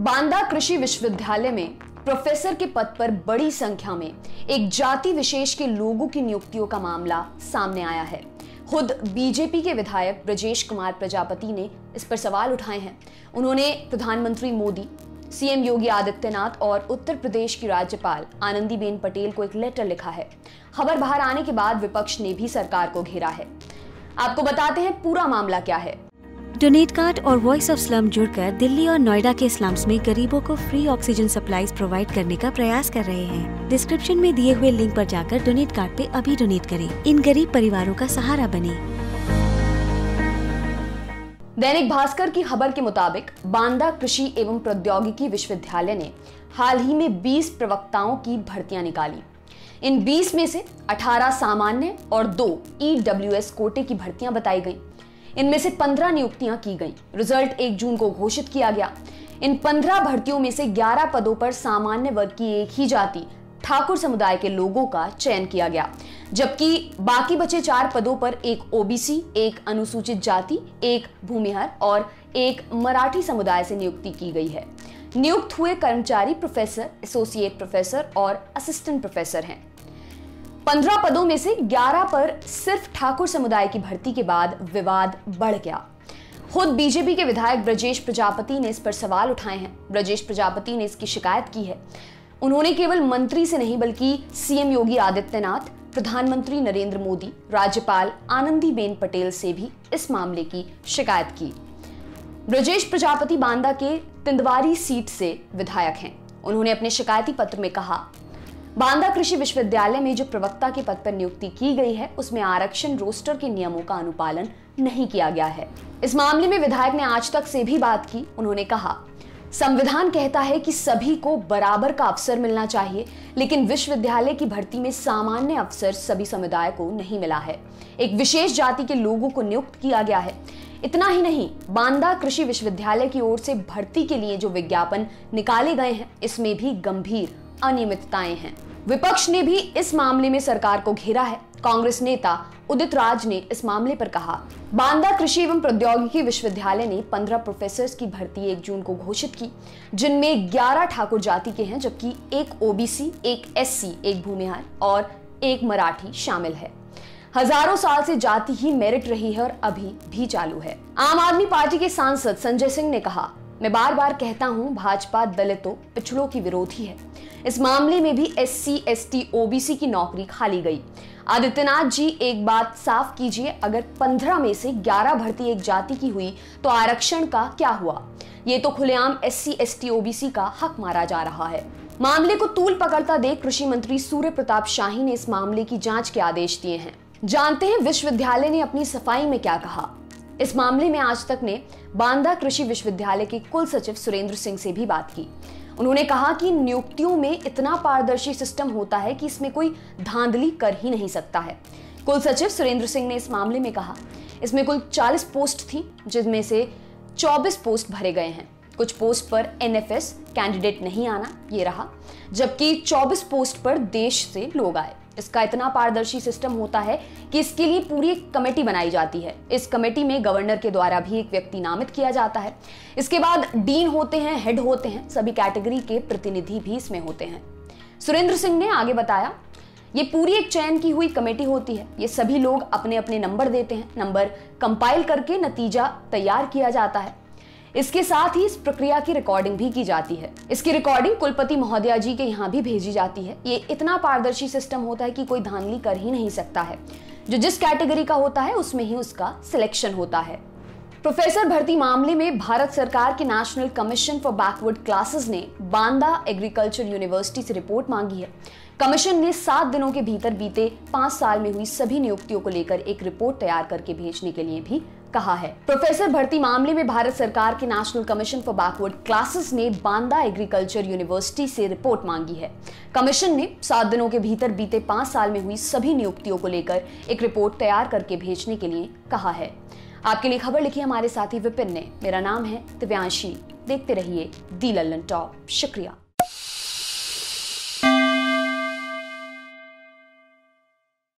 बांदा कृषि विश्वविद्यालय में प्रोफेसर के पद पर बड़ी संख्या में एक जाति विशेष के लोगों की नियुक्तियों का मामला सामने आया है। खुद बीजेपी के विधायक ब्रजेश कुमार प्रजापति ने इस पर सवाल उठाए हैं। उन्होंने प्रधानमंत्री मोदी, सीएम योगी आदित्यनाथ और उत्तर प्रदेश की राज्यपाल आनंदीबेन पटेल को एक लेटर लिखा है। खबर बाहर आने के बाद विपक्ष ने भी सरकार को घेरा है। आपको बताते हैं पूरा मामला क्या है। डोनेट कार्ड और वॉइस ऑफ स्लम जुड़कर दिल्ली और नोएडा के स्लम्स में गरीबों को फ्री ऑक्सीजन सप्लाईज प्रोवाइड करने का प्रयास कर रहे हैं। डिस्क्रिप्शन में दिए हुए लिंक पर जाकर डोनेट कार्ड पे अभी डोनेट करें। इन गरीब परिवारों का सहारा बने। दैनिक भास्कर की खबर के मुताबिक बांदा कृषि एवं प्रौद्योगिकी विश्वविद्यालय ने हाल ही में 20 प्रवक्ताओं की भर्तियां निकाली। इन 20 में से 18 सामान्य और 2 EWS कोटे की भर्तियां बताई गईं। इनमें से 15 नियुक्तियां की गईं। रिजल्ट 1 जून को घोषित किया गया। इन 15 भर्तियों में से 11 पदों पर सामान्य वर्ग की एक ही जाति ठाकुर समुदाय के लोगों का चयन किया गया, जबकि बाकी बचे 4 पदों पर एक OBC, एक अनुसूचित जाति, एक भूमिहर और एक मराठी समुदाय से नियुक्ति की गई है। नियुक्त हुए कर्मचारी प्रोफेसर, एसोसिएट प्रोफेसर और असिस्टेंट प्रोफेसर हैं। 15 पदों में से 11 पर सिर्फ ठाकुर समुदाय की भर्ती के बाद विवाद बढ़ गया। खुद बीजेपी के विधायक ब्रजेश प्रजापति ने इस पर सवाल उठाए हैं। ब्रजेश प्रजापति ने इसकी शिकायत की है। उन्होंने केवल मंत्री से नहीं बल्कि सीएम योगी आदित्यनाथ, प्रधानमंत्री नरेंद्र मोदी, राज्यपाल आनंदीबेन पटेल से भी इस मामले की शिकायत की। ब्रजेश प्रजापति बांदा के तिंदवारी सीट से विधायक हैं। उन्होंने अपने शिकायती पत्र में कहा, बांदा कृषि विश्वविद्यालय में जो प्रवक्ता के पद पर नियुक्ति की गई है उसमें आरक्षण रोस्टर के नियमों का अनुपालन नहीं किया गया है। इस मामले में विधायक ने आज तक से भी बात की। उन्होंने कहा, संविधान कहता है कि सभी को बराबर का अवसर मिलना चाहिए, लेकिन विश्वविद्यालय की भर्ती में सामान्य अवसर सभी समुदाय को नहीं मिला है। एक विशेष जाति के लोगों को नियुक्त किया गया है। इतना ही नहीं, बांदा कृषि विश्वविद्यालय की ओर से भर्ती के लिए जो विज्ञापन निकाले गए हैं इसमें भी गंभीर अनियमितताएं हैं। विपक्ष ने भी इस मामले में सरकार को घेरा है। कांग्रेस नेता उदित राज ने इस मामले पर कहा, बांदा कृषि एवं प्रौद्योगिकी विश्वविद्यालय ने 15 प्रोफेसर्स की भर्ती 1 जून को घोषित की, जिनमें 11 ठाकुर जाति के हैं, जबकि एक OBC, एक SC, एक भूमिहार और एक मराठी शामिल है। हजारों साल से जाति ही मेरिट रही है और अभी भी चालू है। आम आदमी पार्टी के सांसद संजय सिंह ने कहा, मैं बार बार कहता हूं, भाजपा दलितों, पिछड़ों की विरोधी है। इस मामले में भी SC, ST, OBC की नौकरी खाली गई। आदित्यनाथ जी एक बात साफ कीजिए, अगर 15 में से 11 भर्ती एक जाति की हुई तो आरक्षण का क्या हुआ? ये तो खुलेआम SC, ST, OBC का हक मारा जा रहा है। मामले को तूल पकड़ता देख कृषि मंत्री सूर्य प्रताप शाही ने इस मामले की जांच के आदेश दिए हैं। जानते हैं विश्वविद्यालय ने अपनी सफाई में क्या कहा। इस मामले में आज तक ने बांदा कृषि विश्वविद्यालय के कुल सचिव सुरेंद्र सिंह से भी बात की। उन्होंने कहा कि नियुक्तियों में इतना पारदर्शी सिस्टम होता है कि इसमें कोई धांधली कर ही नहीं सकता है। कुल सचिव सुरेंद्र सिंह ने इस मामले में कहा, इसमें कुल 40 पोस्ट थी, जिसमें से 24 पोस्ट भरे गए हैं। कुछ पोस्ट पर NFS कैंडिडेट नहीं आना, ये रहा, जबकि 24 पोस्ट पर देश से लोग आए। इसका इतना पारदर्शी सिस्टम होता है कि इसके लिए पूरी एक कमेटी बनाई जाती है। इस कमेटी में गवर्नर के द्वारा भी एक व्यक्ति नामित किया जाता है। इसके बाद डीन होते हैं, हेड होते हैं, सभी कैटेगरी के प्रतिनिधि भी इसमें होते हैं। सुरेंद्र सिंह ने आगे बताया, ये पूरी एक चयन की हुई कमेटी होती है। ये सभी लोग अपने अपने नंबर देते हैं। नंबर कंपाइल करके नतीजा तैयार किया जाता है। इसके साथ ही इस प्रक्रिया की रिकॉर्डिंग भी की जाती है। इसकी रिकॉर्डिंग कुलपति महोदया जी के यहाँ भी भेजी जाती है। ये इतना पारदर्शी सिस्टम होता है कि कोई धांधली कर ही नहीं सकता है। जो जिस कैटेगरी का होता है उसमें ही उसका सिलेक्शन होता है। प्रोफेसर भर्ती मामले में भारत सरकार के national commission for backward classes ने बांदा एग्रीकल्चर यूनिवर्सिटी से रिपोर्ट मांगी है। कमीशन ने 7 दिनों के भीतर बीते 5 साल में हुई सभी नियुक्तियों को लेकर एक रिपोर्ट तैयार करके भेजने के लिए भी कहा है। प्रोफेसर भर्ती मामले में भारत सरकार के national commission for backward classes ने बांदा एग्रीकल्चर यूनिवर्सिटी से रिपोर्ट मांगी है। कमीशन ने 7 दिनों के भीतर बीते 5 साल में हुई सभी नियुक्तियों को लेकर एक रिपोर्ट तैयार करके भेजने के लिए कहा है। आपके लिए खबर लिखी हमारे साथी विपिन ने। मेरा नाम है दिव्यांशी। देखते रहिए दी लल्लन टॉप। शुक्रिया।